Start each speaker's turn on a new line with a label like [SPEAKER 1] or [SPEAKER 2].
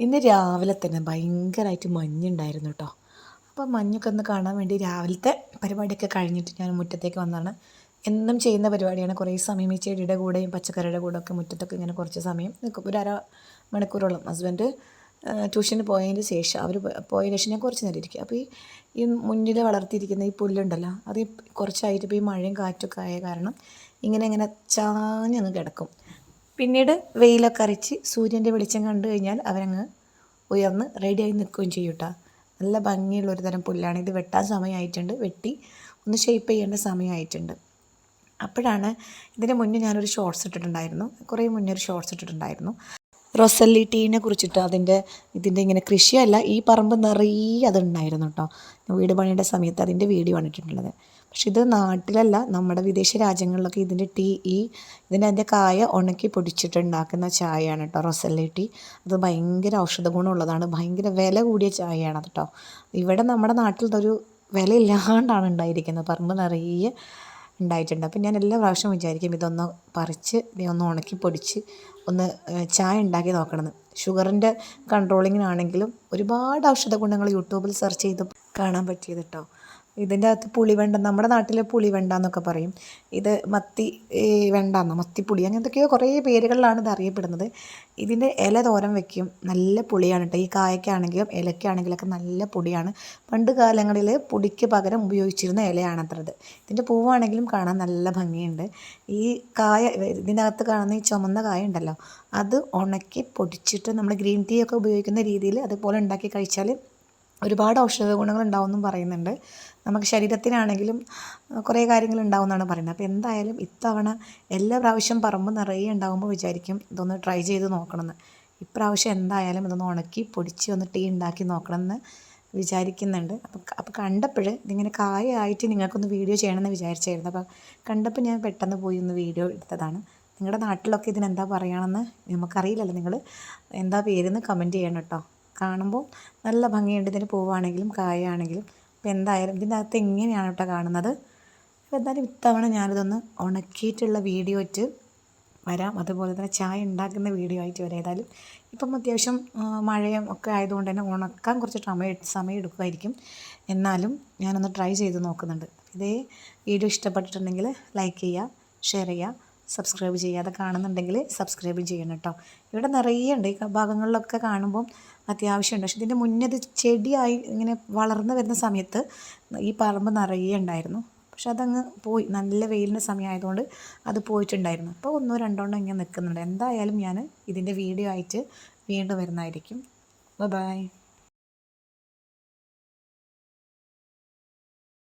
[SPEAKER 1] ഇന്ന് രാവിലെ തന്നെ ഭയങ്കരമായിട്ട് മഞ്ഞുണ്ടായിരുന്നു കേട്ടോ. അപ്പോൾ മഞ്ഞൊക്കെ ഒന്ന് കാണാൻ വേണ്ടി രാവിലത്തെ പരിപാടിയൊക്കെ കഴിഞ്ഞിട്ട് ഞാൻ മുറ്റത്തേക്ക് വന്നതാണ്. എന്നും ചെയ്യുന്ന പരിപാടിയാണ്. കുറേ സമയം ഈ ചെടിയുടെ കൂടെയും പച്ചക്കറിയുടെ കൂടെ ഒക്കെ മുറ്റത്തൊക്കെ ഇങ്ങനെ കുറച്ച് സമയം നിൽക്കും. ഒരു മണിക്കൂറോളം. ഹസ്ബൻഡ് ട്യൂഷന് പോയതിന് ശേഷം പോയതിന് ശേഷം ഞാൻ കുറച്ച് നേരം ഇരിക്കും. അപ്പോൾ ഈ മുന്നിൽ വളർത്തിയിരിക്കുന്ന ഈ പുല്ലുണ്ടല്ലോ, അത് കുറച്ചായിട്ട് ഇപ്പോൾ ഈ മഴയും കാറ്റൊക്കെ ആയ കാരണം ഇങ്ങനെ ചാഞ്ഞങ്ങ് കിടക്കും. പിന്നീട് വെയിലൊക്കെ അറിച്ച് സൂര്യൻ്റെ വെളിച്ചം കണ്ടു കഴിഞ്ഞാൽ അവരങ്ങ് ഉയർന്ന് റെഡിയായി നിൽക്കുകയും ചെയ്യും കേട്ടോ. നല്ല ഭംഗിയുള്ളൊരു തരം പുല്ലാണ്. ഇത് വെട്ടാൻ സമയമായിട്ടുണ്ട്. വെട്ടി ഒന്ന് ഷേപ്പ് ചെയ്യേണ്ട സമയമായിട്ടുണ്ട്. അപ്പോഴാണ് ഇതിന് മുന്നേ ഞാനൊരു ഷോർട്സ് ഇട്ടിട്ടുണ്ടായിരുന്നു. കുറേ മുന്നേ ഒരു ഷോർട്സ് ഇട്ടിട്ടുണ്ടായിരുന്നു റൊസല്ലി ടീനെ കുറിച്ചിട്ട്. ഇതിൻ്റെ ഇങ്ങനെ കൃഷിയല്ല, ഈ പറമ്പ് നിറയെ അതുണ്ടായിരുന്നു കേട്ടോ. വീട് പണിയുടെ സമയത്ത് അതിൻ്റെ വീഡിയോ ആണ് ഇട്ടിട്ടുള്ളത്. പക്ഷെ ഇത് നാട്ടിലല്ല, നമ്മുടെ വിദേശ രാജ്യങ്ങളിലൊക്കെ ഇതിൻ്റെ കായ ഉണക്കി പൊടിച്ചിട്ടുണ്ടാക്കുന്ന ചായയാണ് കേട്ടോ റൊസല്ലി ടീ. അത് ഭയങ്കര ഔഷധ ഗുണമുള്ളതാണ്. ഭയങ്കര വില കൂടിയ ചായയാണ് കേട്ടോ. ഇവിടെ നമ്മുടെ നാട്ടിൽ ഇതൊരു വിലയില്ലാണ്ടാണ് ഉണ്ടായിരിക്കുന്നത്. പറമ്പ് നിറയെ ഉണ്ടായിട്ടുണ്ട്. അപ്പം ഞാൻ എല്ലാ പ്രാവശ്യവും വിചാരിക്കും ഇതൊന്ന് പറിച്ച് ഇതൊന്ന് ഉണക്കി പൊടിച്ച് ഒന്ന് ചായ ഉണ്ടാക്കി നോക്കണമെന്ന്. ഷുഗറിൻ്റെ കൺട്രോളിങ്ങിനാണെങ്കിലും ഒരുപാട് ഔഷധ ഗുണങ്ങൾ യൂട്യൂബിൽ സെർച്ച് ചെയ്ത് കാണാൻ പറ്റിയത് കേട്ടോ. ഇതിൻ്റെ അകത്ത് പുളിവെണ്ട, നമ്മുടെ നാട്ടിൽ പുളിവെണ്ട എന്നൊക്കെ പറയും. ഇത് മത്തി വെണ്ട എന്നോ മത്തിപ്പുളി അങ്ങനത്തെയൊക്കെയോ കുറേ പേരുകളിലാണ് ഇത് അറിയപ്പെടുന്നത്. ഇതിൻ്റെ ഇല തോരൻ വയ്ക്കും. നല്ല പുളിയാണ് കേട്ടോ. ഈ കായക്കാണെങ്കിലും ഇലയ്ക്കാണെങ്കിലൊക്കെ നല്ല പൊടിയാണ്. പണ്ട് കാലങ്ങളിൽ പൊടിക്ക് പകരം ഉപയോഗിച്ചിരുന്ന ഇലയാണത്രത്. ഇതിൻ്റെ പൂവാണെങ്കിലും കാണാൻ നല്ല ഭംഗിയുണ്ട്. ഈ കായ ഇതിനകത്ത് കാണുന്ന ഈ ചുമന്ന കായ ഉണ്ടല്ലോ, അത് ഉണക്കി പൊടിച്ചിട്ട് നമ്മൾ ഗ്രീൻ ടീ ഒക്കെ ഉപയോഗിക്കുന്ന രീതിയിൽ അതുപോലെ ഉണ്ടാക്കി കഴിച്ചാൽ ഒരുപാട് ഔഷധ ഗുണങ്ങൾ ഉണ്ടാവുമെന്നും പറയുന്നുണ്ട്. നമുക്ക് ശരീരത്തിനാണെങ്കിലും കുറേ കാര്യങ്ങൾ ഉണ്ടാവുമെന്നാണ് പറയുന്നത്. അപ്പോൾ എന്തായാലും ഇത്തവണ എല്ലാ പ്രാവശ്യം പറമ്പ് നിറയെ ഉണ്ടാകുമ്പോൾ വിചാരിക്കും ഇതൊന്ന് ട്രൈ ചെയ്ത് നോക്കണമെന്ന്. ഇപ്രാവശ്യം എന്തായാലും ഇതൊന്ന് ഉണക്കി പൊടിച്ച് ഒന്ന് ടീ ഉണ്ടാക്കി നോക്കണമെന്ന് വിചാരിക്കുന്നുണ്ട്. അപ്പോൾ കണ്ടപ്പോൾ ഇതിങ്ങനെ കായായിട്ട് നിങ്ങൾക്കൊന്ന് വീഡിയോ ചെയ്യണമെന്ന് വിചാരിച്ചായിരുന്നു. അപ്പോൾ കണ്ടപ്പോൾ ഞാൻ പെട്ടെന്ന് പോയി ഒന്ന് വീഡിയോ എടുത്തതാണ്. നിങ്ങളുടെ നാട്ടിലൊക്കെ ഇതിനെന്താ പറയുകയാണെന്ന് നമുക്കറിയില്ലല്ലോ. നിങ്ങൾ എന്താ പേരെന്ന് കമൻറ്റ് ചെയ്യണം കേട്ടോ. കാണുമ്പോൾ നല്ല ഭംഗിയുണ്ട്. ഇതിൻ്റെ പൂവാണെങ്കിലും കായാണെങ്കിലും. അപ്പോൾ എന്തായാലും ഇതിൻ്റെ അകത്ത് എങ്ങനെയാണ് കേട്ടോ കാണുന്നത്. അപ്പോൾ എന്തായാലും ഇത്തവണ ഞാനിതൊന്ന് ഉണക്കിയിട്ടുള്ള വീഡിയോ ആയിട്ട് വരാം. അതുപോലെ തന്നെ ചായ ഉണ്ടാക്കുന്ന വീഡിയോ ആയിട്ട് വരാം. ഏതായാലും ഇപ്പം അത്യാവശ്യം മഴയും ഒക്കെ ആയതുകൊണ്ട് തന്നെ ഉണക്കാൻ കുറച്ച് സമയം എടുക്കുമായിരിക്കും. എന്നാലും ഞാനൊന്ന് ട്രൈ ചെയ്ത് നോക്കുന്നുണ്ട്. ഇതേ വീഡിയോ ഇഷ്ടപ്പെട്ടിട്ടുണ്ടെങ്കിൽ ലൈക്ക് ചെയ്യുക, ഷെയർ ചെയ്യുക, സബ്സ്ക്രൈബ് ചെയ്യാതെ കാണുന്നുണ്ടെങ്കിൽ സബ്സ്ക്രൈബ് ചെയ്യണം കേട്ടോ. ഇവിടെ നിറയെ ഉണ്ട്. ഈ ഭാഗങ്ങളിലൊക്കെ കാണുമ്പം അത്യാവശ്യമുണ്ട്. പക്ഷെ ഇതിൻ്റെ മുന്നേ ഇത് ചെടിയായി ഇങ്ങനെ വളർന്നു വരുന്ന സമയത്ത് ഈ പറമ്പ് നിറയെ ഉണ്ടായിരുന്നു. പക്ഷെ അതങ്ങ് പോയി. നല്ല വെയിലിൻ്റെ സമയമായതുകൊണ്ട് അത് പോയിട്ടുണ്ടായിരുന്നു. അപ്പോൾ ഒന്നോ രണ്ടോണ്ണോ ഇങ്ങനെ നിൽക്കുന്നുണ്ട്. എന്തായാലും ഞാൻ ഇതിൻ്റെ വീഡിയോ ആയിട്ട് വീണ്ടും വരുന്നതായിരിക്കും. ബൈ.